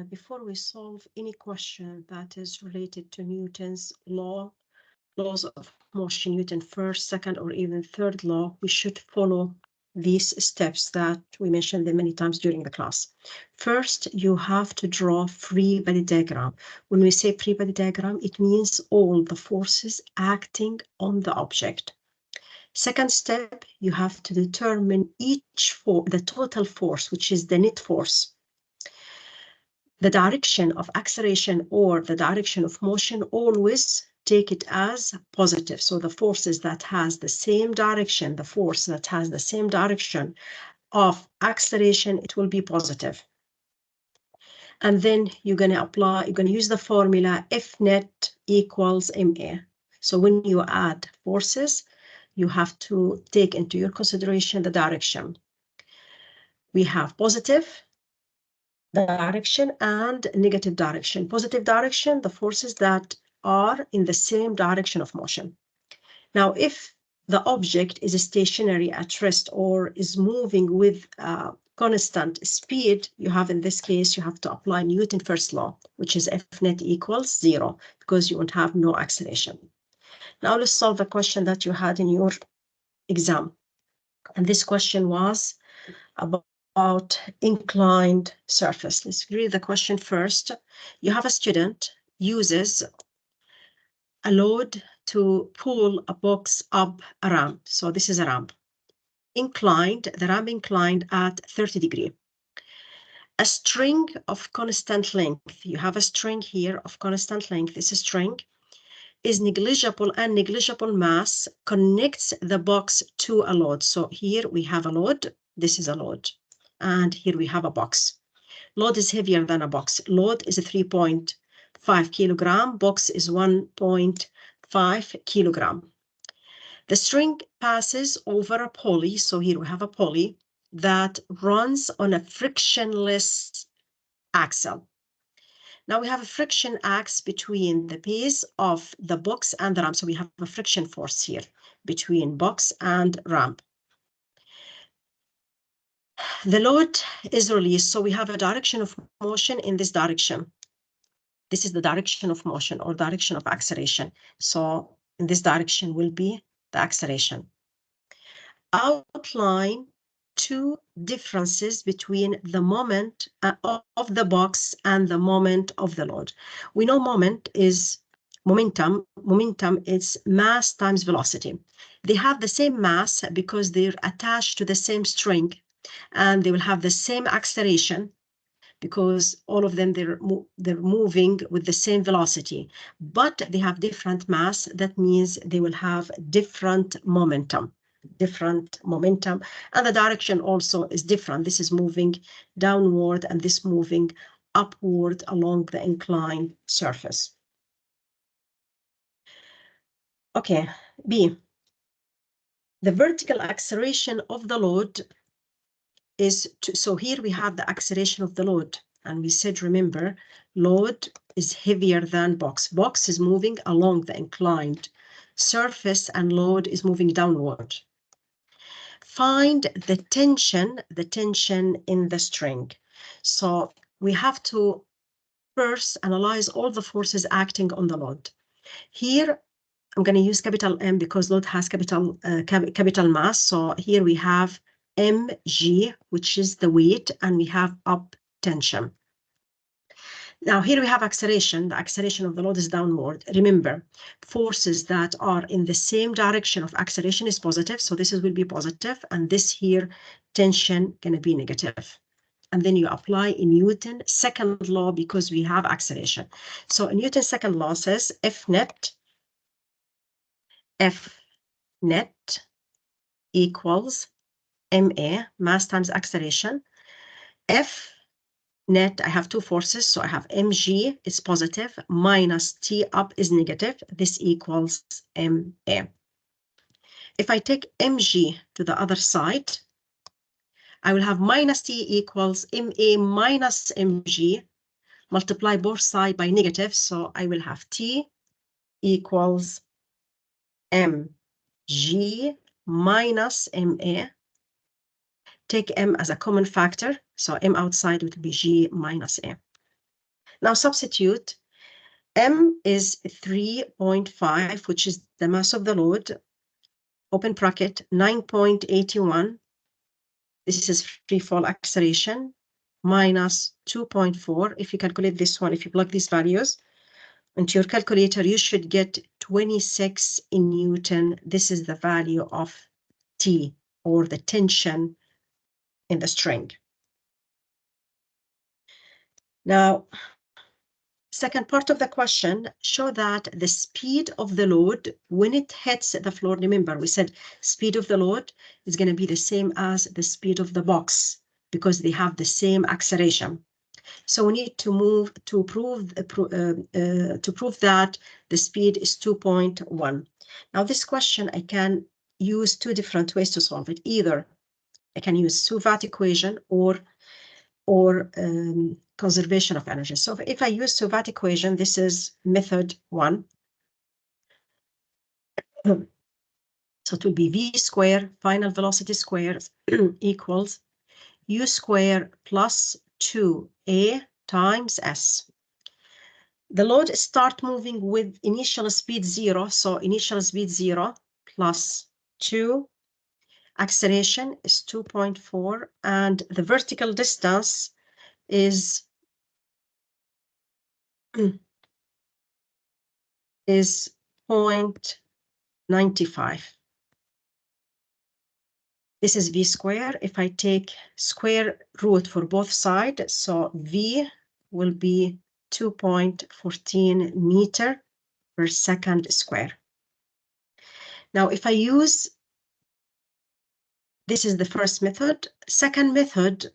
before we solve any question that is related to Newton's laws of motion, Newton first, second, or even third law, we should follow these steps that we mentioned them many times during the class. First, you have to draw free body diagram. When we say free body diagram, it means all the forces acting on the object. Second step, you have to determine the total force, which is the net force. The direction of acceleration or the direction of motion, always take it as positive. So the forces that has the same direction, the force that has the same direction of acceleration, it will be positive. And then you're going to use the formula F net equals MA. So when you add forces, you have to take into your consideration the direction. We have positive direction and negative direction. Positive direction, the forces that are in the same direction of motion. Now, if the object is stationary at rest or is moving with constant speed, you have, in this case, you have to apply Newton's first law, which is F net equals 0, because you won't have no acceleration. Now let's solve the question that you had in your exam. And this question was about inclined surface. Let's read the question first. You have a student uses a load to pull a box up a ramp. So this is a ramp. Inclined, the ramp inclined at 30 degrees. A string of constant length. You have a string here of constant length. This string is negligible, and negligible mass connects the box to a load. So here we have a load. This is a load. And here we have a box. Load is heavier than a box. Load is 3.5 kilogram. Box is 1.5 kilogram. The string passes over a pulley. So here we have a pulley that runs on a frictionless axle. Now we have a friction axe between the base of the box and the ramp. So we have a friction force here between box and ramp. The load is released, so we have a direction of motion in this direction. This is the direction of motion or direction of acceleration. So in this direction will be the acceleration. Outline two differences between the moment of the box and the moment of the load. We know momentum is mass times velocity. They have the same mass because they're attached to the same string, and they will have the same acceleration because all of them, they're moving with the same velocity, but they have different mass. That means they will have different momentum, and the direction also is different. This is moving downward and this moving upward along the inclined surface. Okay, B. The vertical acceleration of the load is, so here we have the acceleration of the load, and we said, remember, load is heavier than box. Box is moving along the inclined surface and load is moving downward. Find the tension in the string. So we have to first analyze all the forces acting on the load. Here, I'm going to use capital M because load has capital mass. So here we have mg, which is the weight, and we have up tension. Now here we have acceleration. The acceleration of the load is downward. Remember, forces that are in the same direction of acceleration is positive, so this will be positive, and this here tension going to be negative. And then you apply in Newton's second law because we have acceleration. So Newton's second law says F net equals MA, mass times acceleration. F net, I have two forces, so I have mg is positive minus t up is negative. This equals MA. If I take mg to the other side, I will have minus t equals MA minus mg, multiply both sides by negative, so I will have t equals mg minus MA. Take m as a common factor, so m outside would be g minus a. Now substitute. M is 3.5, which is the mass of the load, open bracket, 9.81. This is free fall acceleration, minus 2.4. If you calculate this one, if you plug these values into your calculator, you should get 26 in Newton. This is the value of T, or the tension in the string. Now, second part of the question, show that the speed of the load when it hits the floor, remember we said speed of the load is going to be the same as the speed of the box because they have the same acceleration. So we need to prove that the speed is 2.1. Now this question, I can use two different ways to solve it. Either I can use Suvat equation or conservation of energy. So if I use Suvat equation, this is method 1. So it will be V square, final velocity square equals U square plus 2A times S. The load start moving with initial speed 0. So initial speed 0 plus 2. Acceleration is 2.4. And the vertical distance is 0.95. This is V square. If I take square root for both sides, so V will be 2.14 meter per second square. Now, if I use, this is the first method. Second method,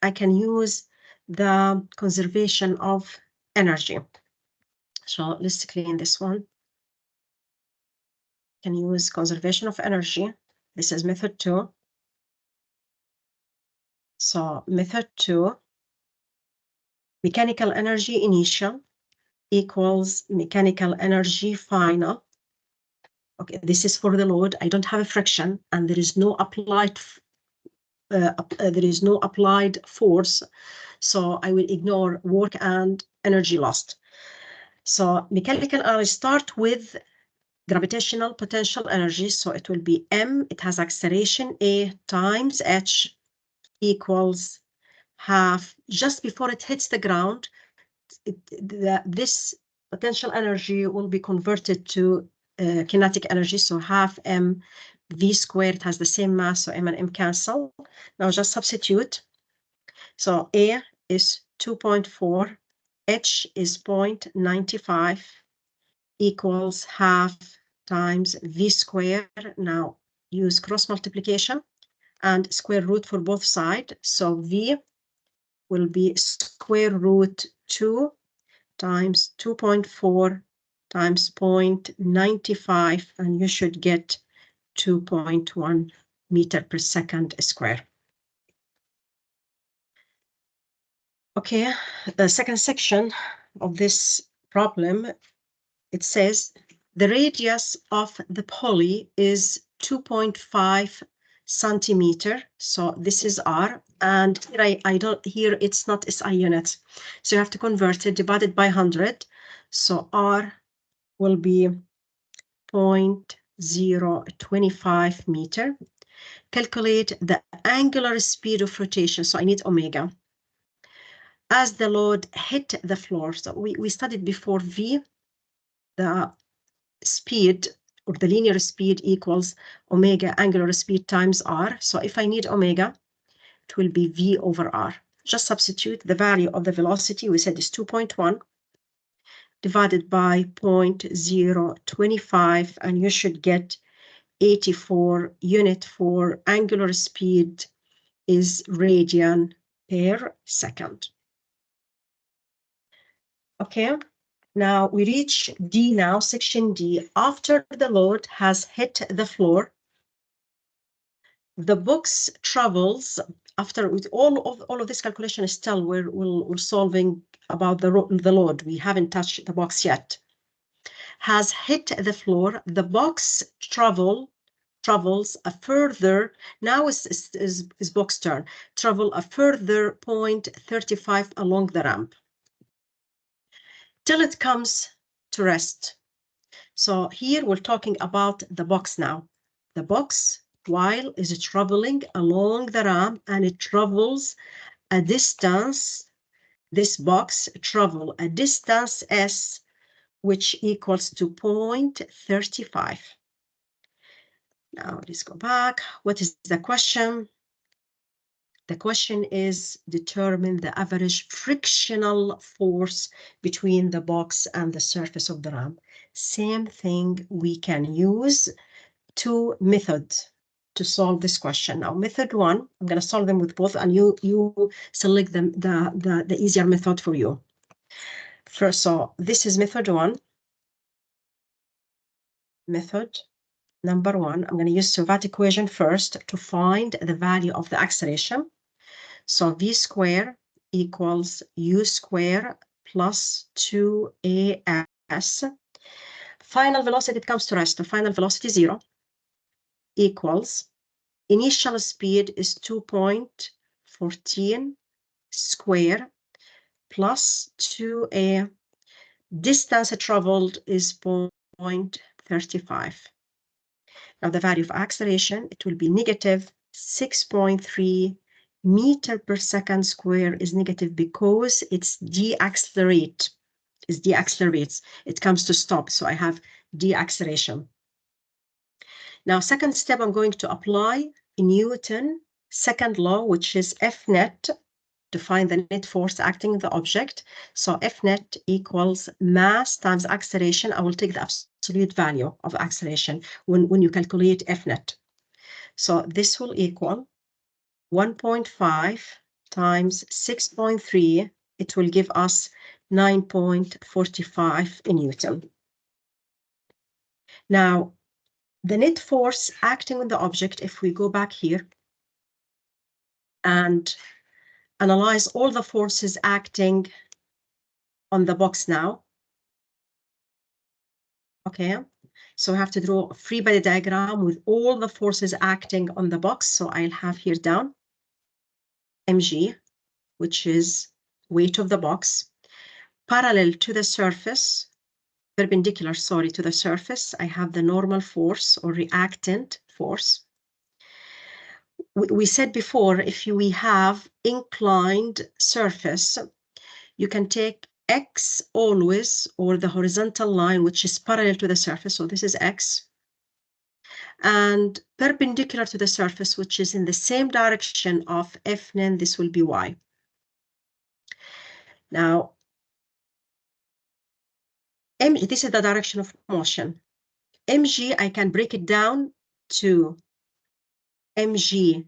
I can use the conservation of energy. So let's clean this one. Can use conservation of energy. This is method 2. So method 2, mechanical energy initial equals mechanical energy final. Okay, this is for the load. I don't have a friction, and there is no applied force, so I will ignore work and energy lost. So mechanical energy start with gravitational potential energy, so it will be M. It has acceleration A times H equals half. Just before it hits the ground, this potential energy will be converted to kinetic energy, so half M V squared has the same mass, so M and M cancel. Now just substitute. So A is 2.4, H is 0.95 equals half times V squared. Now use cross multiplication and square root for both sides. So V will be square root 2 times 2.4 times 0.95, and you should get 2.1 meter per second square. Okay, the second section of this problem, it says the radius of the pulley is 2.5 centimeter. So this is R, and here it's not SI units. So you have to convert it, divided by 100. So R will be 0.025 meter. Calculate the angular speed of rotation. So I need omega. As the load hit the floor, so we studied before V, the speed or the linear speed equals omega angular speed times R. So if I need omega, it will be V over R. Just substitute the value of the velocity, we said is 2.1, divided by 0.025, and you should get 84 unit for angular speed is radian per second. Okay, now we reach D now, section D. After the load has hit the floor, the box travels, after with all of this calculation is still we're solving about the load. We haven't touched the box yet. Has hit the floor, the box travels a further, now is box turn, travel a further 0.35 along the ramp. till it comes to rest. So here we're talking about the box now. The box, while is traveling along the ramp, and it travels a distance, this box travel a distance S, which equals to 0.35. Now let's go back. What is the question? The question is, determine the average frictional force between the box and the surface of the ramp. Same thing, we can use two methods to solve this question. Now, method one, I'm going to solve them with both, and you select the easier method for you. First, so this is method one. Method number one, I'm going to use Sauvat equation first to find the value of the acceleration. So v square equals u square plus 2as. Final velocity, it comes to rest. The final velocity 0 equals initial speed is 2.14 square plus 2a. Distance traveled is 0.35. Now the value of acceleration, it will be negative 6.3 meter per second square is negative because it's deaccelerate. It deaccelerates. It comes to stop. So I have deacceleration. Now, second step, I'm going to apply Newton's second law, which is F net, to find the net force acting on the object. So F net equals mass times acceleration. I will take the absolute value of acceleration when you calculate F net. So this will equal 1.5 times 6.3. It will give us 9.45 Newton. Now, the net force acting on the object, if we go back here and analyze all the forces acting on the box now. Okay, so I have to draw a free body diagram with all the forces acting on the box. So I'll have here down mg, which is weight of the box, parallel to the surface, perpendicular, sorry, to the surface, I have the normal force or reactant force. We said before, if we have inclined surface, you can take x always, or the horizontal line, which is parallel to the surface. So this is x. And perpendicular to the surface, which is in the same direction of F net, this will be y. Now, this is the direction of motion. mg, I can break it down to mg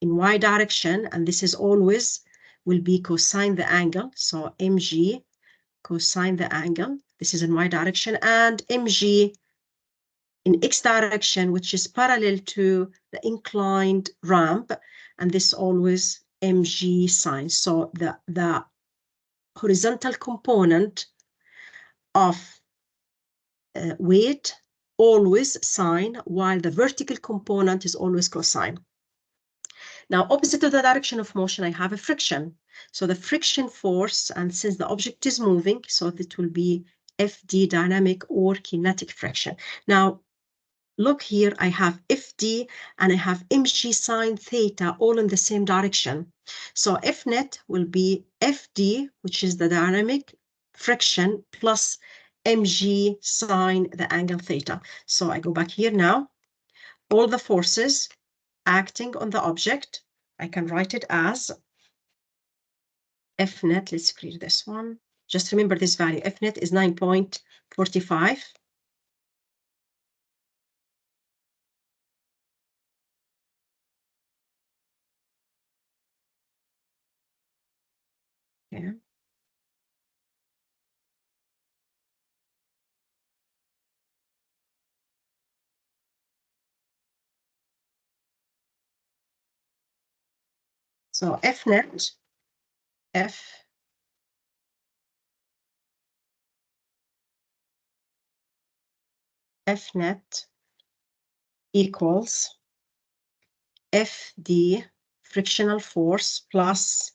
in y direction, and this is always will be cosine the angle. So mg cosine the angle, this is in y direction, and mg in x direction, which is parallel to the inclined ramp, and this always mg sine. So the horizontal component of weight always sine, while the vertical component is always cosine. Now, opposite to the direction of motion, I have a friction. So the friction force, and since the object is moving, so it will be Fd dynamic or kinetic friction. Now, look here, I have Fd and I have mg sine theta all in the same direction. So F net will be Fd, which is the dynamic friction, plus mg sine the angle theta. So I go back here now. All the forces acting on the object, I can write it as F net. Let's clear this one. Just remember this value. F net is 9.45. Yeah. So F net, F net equals Fd frictional force plus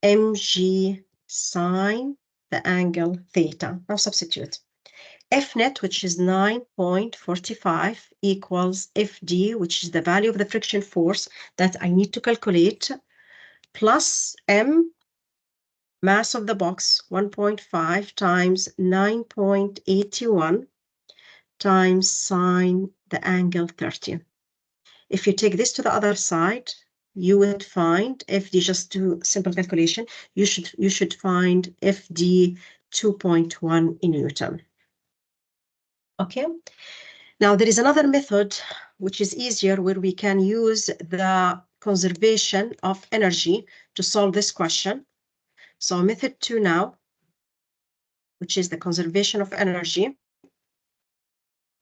mg sine the angle theta. Now substitute. F net, which is 9.45, equals FD, which is the value of the friction force that I need to calculate, plus M, mass of the box, 1.5 times 9.81 times sine the angle 30. If you take this to the other side, you would find FD, just do simple calculation, you should find FD 2.1 in Newton. Okay, now there is another method which is easier, where we can use the conservation of energy to solve this question. So method 2 now, which is the conservation of energy.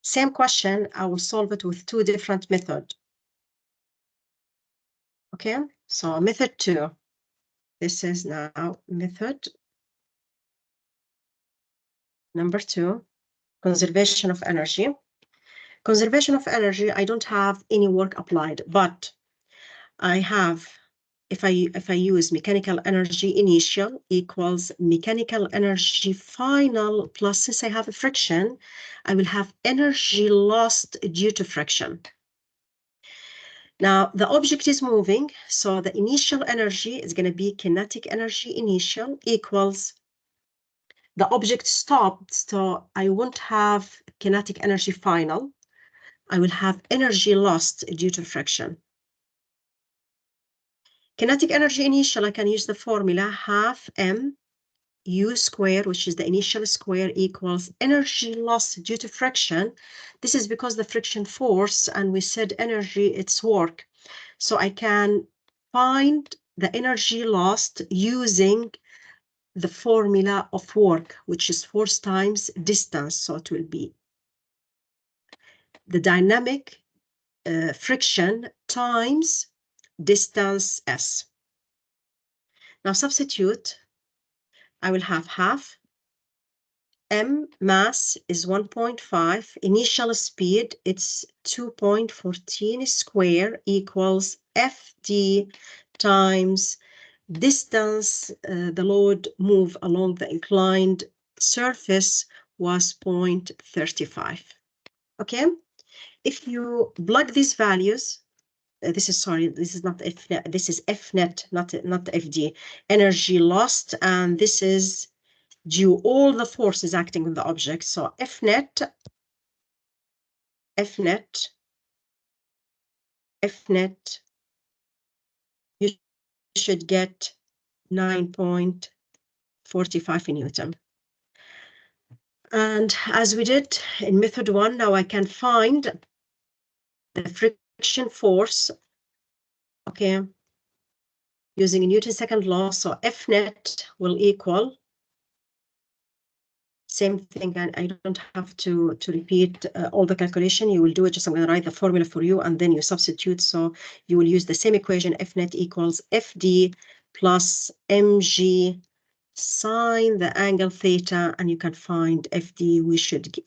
Same question, I will solve it with 2 different methods. Okay, so method 2, this is now method number 2, conservation of energy. Conservation of energy, I don't have any work applied, but I have, if I use mechanical energy initial equals mechanical energy final, plus since I have a friction, I will have energy lost due to friction. Now the object is moving, so the initial energy is going to be kinetic energy initial equals the object stopped, so I won't have kinetic energy final. I will have energy lost due to friction. Kinetic energy initial, I can use the formula half m u square, which is the initial square, equals energy lost due to friction. This is because the friction force, and we said energy, it's work. So I can find the energy lost using the formula of work, which is force times distance. So it will be the dynamic friction times distance s. Now substitute, I will have half m, mass is 1.5, initial speed, it's 2.14 square, equals fd times distance, the load move along the inclined surface was 0.35. Okay, if you plug these values, this is not F net, this is F net, not FD, energy lost, and this is due all the forces acting on the object. So F net, you should get 9.45 Newton. And as we did in method 1, now I can find the friction force, okay, using Newton's second law. So F net will equal, same thing, and I don't have to repeat all the calculation. You will do it, just I'm going to write the formula for you, and then you substitute. So you will use the same equation, F net equals FD plus mg sine the angle theta, and you can find FD,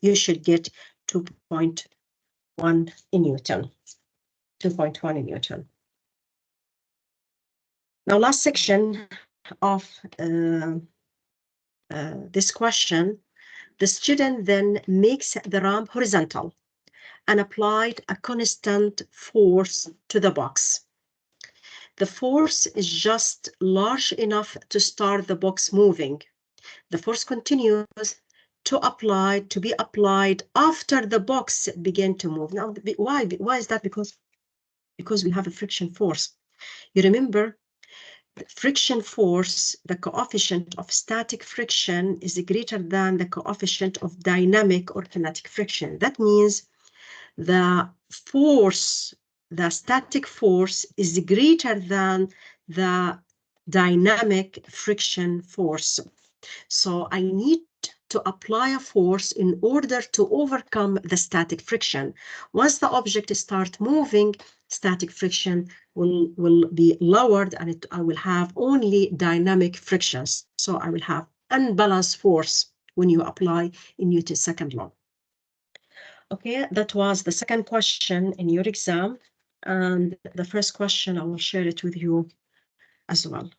you should get 2.1 in Newton. 2.1 in Newton. Now, last section of this question, the student then makes the ramp horizontal and applied a constant force to the box. The force is just large enough to start the box moving. The force continues to be applied after the box began to move. Now, why is that? Because we have a friction force. You remember, the friction force, the coefficient of static friction is greater than the coefficient of dynamic or kinetic friction. That means the force, the static force, is greater than the dynamic friction force. So I need to apply a force in order to overcome the static friction. Once the object starts moving, static friction will be lowered, and I will have only dynamic frictions. So I will have unbalanced force when you apply in Newton's second law. Okay, that was the second question in your exam, and the first question, I will share it with you as well.